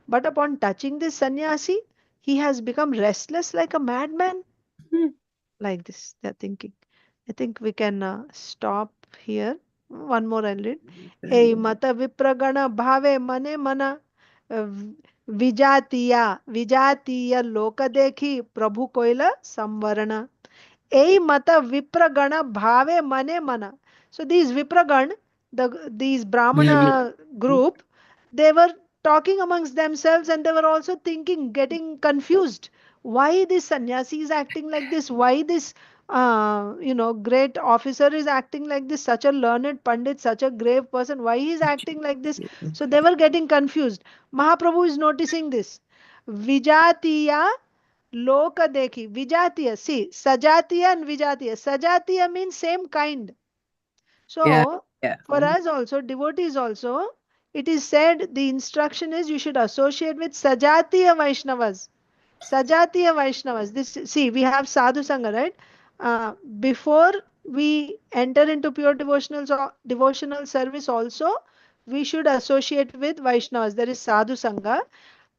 A: but upon touching this sannyasi, he has become restless like a madman. Like this, they're thinking. I think we can stop here. One more I'll read. A mata vipragana bhave mane mana vijatiya loka dekhi prabhu koila samvarana. A mata vipragana bhave mane mana. So these vipragan, these Brahmana group, they were talking amongst themselves and they were also thinking, getting confused. Why this sannyasi is acting like this? Why this great officer is acting like this, such a learned pandit, such a grave person, why he is acting like this? So they were getting confused. Mahaprabhu is noticing this. Vijatiya loka dekhi. Vijatiya, see, sajatiya and vijatiya. Sajatiya means same kind.
B: Yeah,
A: So
B: yeah.
A: for us also, devotees also, it is said, the instruction is you should associate with Sajatiya Vaishnavas. Sajatiya Vaishnavas. This, see, we have Sadhu Sangha, right? Before we enter into pure devotional service, also we should associate with Vaishnavas. There is Sadhu Sangha.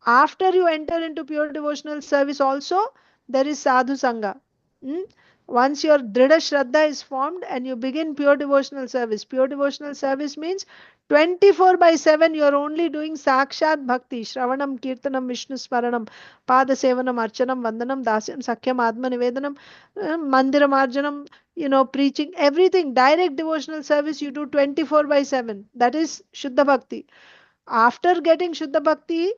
A: After you enter into pure devotional service, also there is Sadhu Sangha. Hmm? Once your Dhrida Shraddha is formed and you begin pure devotional service means 24 by 7 you are only doing Sakshat Bhakti, Shravanam, Kirtanam, Vishnu Smaranam, Pada Sevanam, Archanam, Vandanam, Dasyam, Sakhyam, Atma Nivedanam, Mandiram Arjanam, preaching, everything, direct devotional service you do 24 by 7. That is Shuddha Bhakti. After getting Shuddha Bhakti,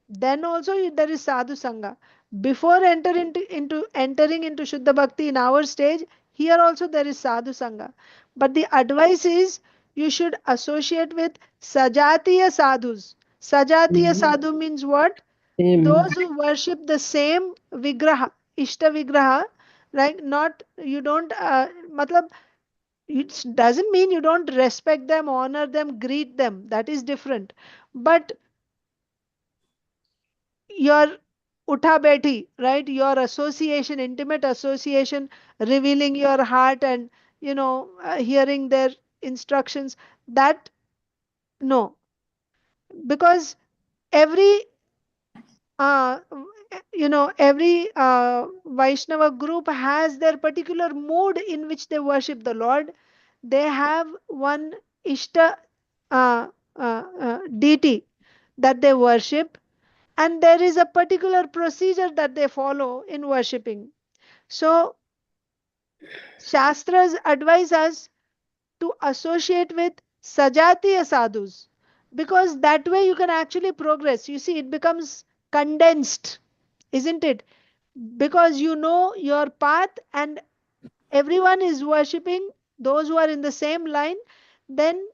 A: then also there is Sadhu Sangha. Before entering into Shuddha Bhakti in our stage, here also there is Sadhu Sangha. But the advice is you should associate with Sajatiya Sadhus. Sajatiya
B: Mhm.
A: Sadhu means what?
B: Same.
A: Those who worship the same Vigraha, Ishta Vigraha, like not, you don't, matlab, it doesn't mean you don't respect them, honor them, greet them. That is different. But your utha beti, right? Your association, intimate association, revealing your heart and hearing their instructions. That no, because every uh, every Vaishnava group has their particular mood in which they worship the Lord. They have one Ishta deity that they worship, and there is a particular procedure that they follow in worshipping. So, Shastras advise us to associate with Sajatiya sadhus, because that way you can actually progress. You see, it becomes condensed, isn't it? Because you know your path and everyone is worshipping those who are in the same line, then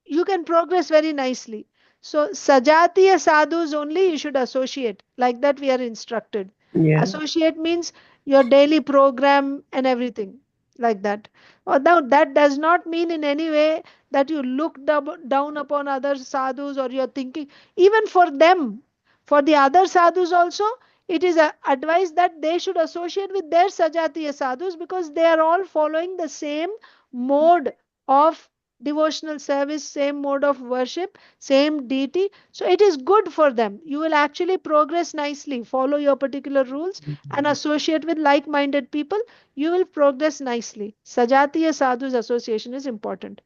A: you can progress very nicely. So, Sajatiya sadhus only you should associate. Like that, we are instructed.
B: Yeah.
A: Associate means your daily program and everything, like that. Now, that does not mean in any way that you look down upon other sadhus or you're thinking, even for them, for the other sadhus also, it is advised that they should associate with their Sajatiya sadhus because they are all following the same mode of devotional service, same mode of worship, same deity. So it is good for them. You will actually progress nicely. Follow your particular rules and associate with like minded people. You will progress nicely. Sajatiya Sadhus association is important.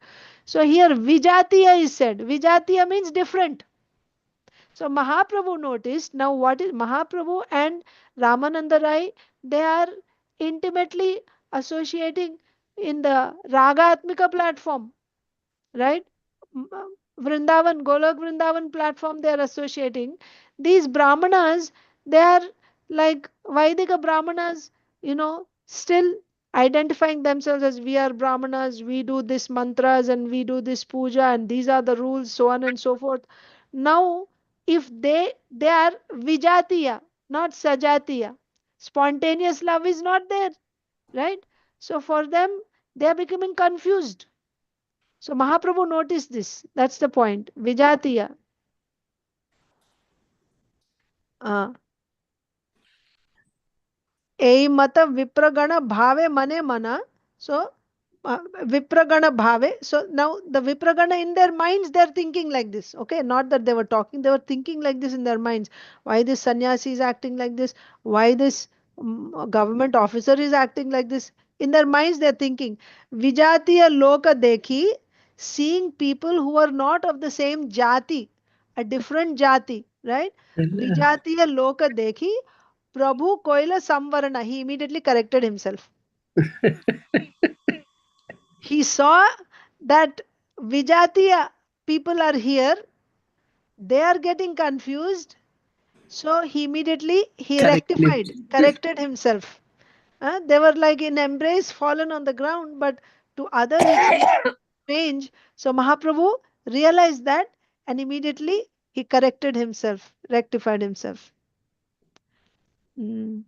A: So here Vijatiya is said. Vijatiya means different. So Mahaprabhu noticed, now what is Mahaprabhu and Ramananda Rai, they are intimately associating in the Ragatmika platform, right? Vrindavan, Golok Vrindavan platform they are associating. These Brahmanas, they are like Vaidika Brahmanas, still identifying themselves as we are Brahmanas, we do this mantras and we do this puja and these are the rules, so on and so forth. Now, if they are Vijatiya, not Sajatiya, spontaneous love is not there, right? So for them, they are becoming confused. So Mahaprabhu noticed this. That's the point. Vijatiya. Uh, ei mata vipragana bhave mane mana. So vipragana bhave. So now the vipragana in their minds, they're thinking like this. Okay, not that they were talking, they were thinking like this in their minds. Why this sannyasi is acting like this? Why this government officer is acting like this? In their minds, they're thinking. Vijatiya loka dekhi, seeing people who are not of the same jati, a different jati, right? Vijatiya loka dekhi, Prabhu Koila Samvarana. He immediately corrected himself. He saw that Vijatiya people are here, they are getting confused. So he immediately he
B: Correctly.
A: rectified, corrected himself. They were like in embrace, fallen on the ground, but to others it seemed strange. So Mahaprabhu realized that, and immediately he corrected himself, rectified himself. Mm.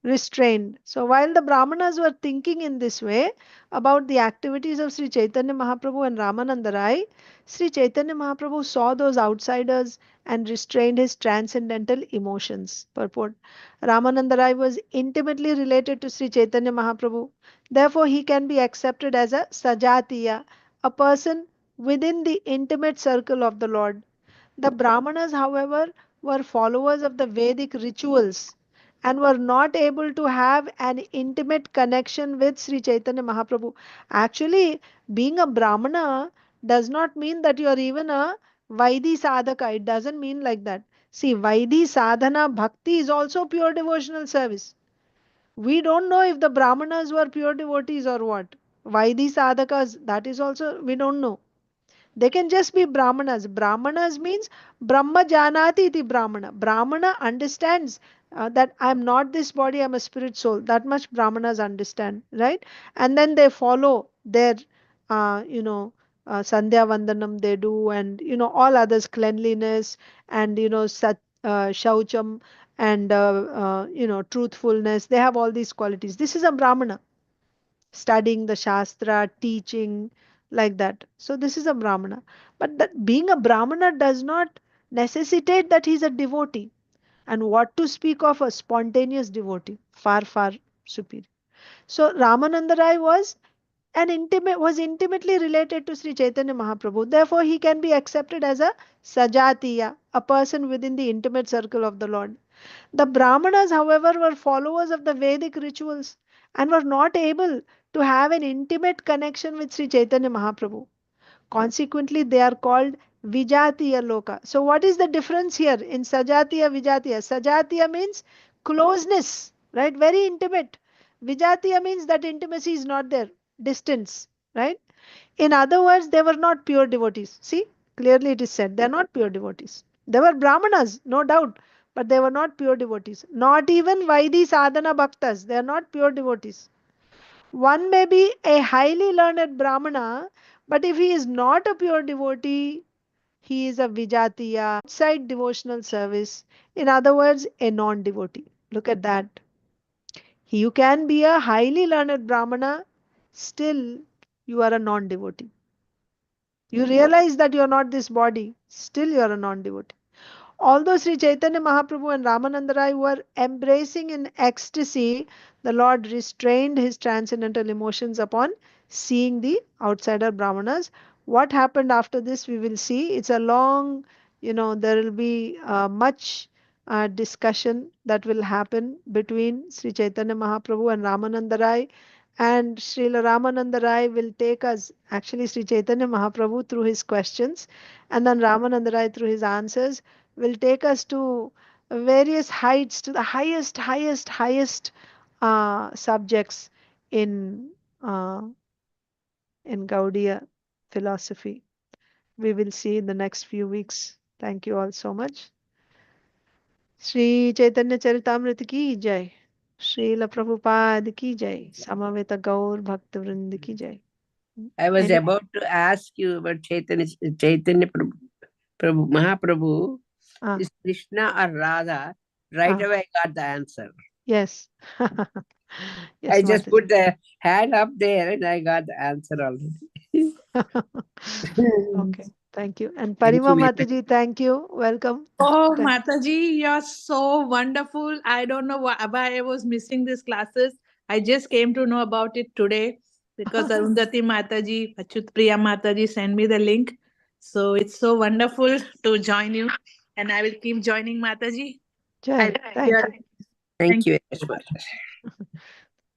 A: Restrained. So while the Brahmanas were thinking in this way about the activities of Sri Chaitanya Mahaprabhu and Ramananda Rai, Sri Chaitanya Mahaprabhu saw those outsiders and restrained his transcendental emotions. Purport. Ramananda Rai was intimately related to Sri Chaitanya Mahaprabhu. Therefore, he can be accepted as a Sajatiya, a person within the intimate circle of the Lord. The Brahmanas, however, were followers of the Vedic rituals and were not able to have an intimate connection with Sri Chaitanya Mahaprabhu. Actually, being a Brahmana does not mean that you are even a Vaidhi sadhaka. It doesn't mean like that. See, Vaidhi sadhana bhakti is also pure devotional service. We don't know if the Brahmanas were pure devotees or what. Vaidhi sadhakas, that is also, we don't know. They can just be Brahmanas. Brahmanas means Brahma Janati iti Brahmana. Brahmana understands that I am not this body, I am a spirit soul. That much Brahmanas understand, right? And then they follow their, you know, Sandhya Vandanam they do, and, you know, all others, cleanliness, and, you know, Shaucham, and, you know, truthfulness. They have all these qualities. This is a Brahmana studying the Shastra, teaching, like that. So this is a Brahmana. But that being a Brahmana does not necessitate that he's a devotee. And what to speak of a spontaneous devotee? Far, far superior. So Ramananda Rai was intimately related to Sri Chaitanya Mahaprabhu. Therefore, he can be accepted as a Sajatiya, a person within the intimate circle of the Lord. The Brahmanas, however, were followers of the Vedic rituals and were not able to have an intimate connection with Sri Chaitanya Mahaprabhu. Consequently, they are called Vijatiya Loka. So, what is the difference here in Sajatiya, Vijatiya? Sajatiya means closeness, right? Very intimate. Vijatiya means that intimacy is not there, distance, right? In other words, they were not pure devotees. See, clearly it is said they are not pure devotees. They were Brahmanas, no doubt, but they were not pure devotees. Not even Vaidhi sadhana bhaktas. They are not pure devotees. One may be a highly learned Brahmana, but if he is not a pure devotee, he is a Vijatiya, outside devotional service. In other words, a non devotee. Look at that. You can be a highly learned Brahmana, still you are a non devotee. You realize that you are not this body, still you are a non devotee. Although Sri Chaitanya Mahaprabhu and Ramananda Rai were embracing in ecstasy, the Lord restrained his transcendental emotions upon seeing the outsider Brahmanas. What happened after this, we will see. It's a long, there will be much discussion that will happen between Sri Chaitanya Mahaprabhu and Ramananda Rai. And Srila Ramananda Rai will take us, actually, Sri Chaitanya Mahaprabhu through his questions, and then Ramananda Rai through his answers will take us to various heights, to the highest subjects in uh, in Gaudiya philosophy. We will see in the next few weeks. Thank you all so much. Shri Chaitanya Charitamrita ki jai. Srila Prabhupada ki jai. Samaveta Gaur Bhakta Vrind ki jai.
B: I was
A: Any?
B: about to ask you about Chaitanya Prabhu, Mahaprabhu.
A: Ah,
B: Is Krishna or Radha? Right
A: ah,
B: away I got the answer.
A: yes.
B: I
A: Yes,
B: just
A: Mataji.
B: put the hand up there and I got the answer already.
A: Okay, thank you. And
B: Thank
A: Parima
B: you very much.
A: Mataji, thank you. Welcome.
D: Oh,
A: Thank-
D: Mataji, you're so wonderful. I don't know why I was missing these classes. I just came to know about it today because Arundhati Mataji, Achut Priya Mataji sent me the link. So it's so wonderful to join you. And I will keep joining Mataji.
A: Jai, thank you.
B: Thank
D: Thank
B: you
D: you.
B: very much.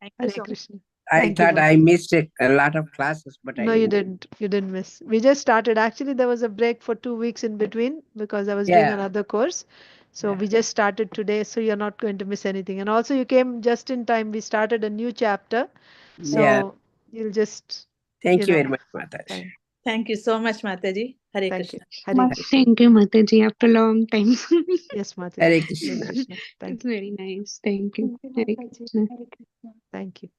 D: Thank you
A: Hare
D: so much.
A: Krishna.
B: I
A: Thank you,
B: thought I
A: Mataji.
B: missed a lot of classes, but I
A: No, you
B: didn't.
A: didn't. You didn't miss. We just started. Actually, there was a break for 2 weeks in between because I was doing
B: Yeah.
A: another course. So
B: Yeah.
A: we just started today. So you're not going to miss anything. And also, you came just in time. We started a new chapter.
B: Yeah.
A: So you'll just,
B: Thank you very much, Mataji.
A: fine.
D: Thank you so much, Mataji. Hare
A: Thank you.
D: Krishna.
A: Hare Krishna.
E: Thank you, Mataji, after a long time.
A: Yes, Mataji.
B: Hare
A: Hare
B: Krishna.
A: Krishna. Thank
E: It's very nice. Thank you.
A: you.
E: Hare Krishna.
A: Thank you.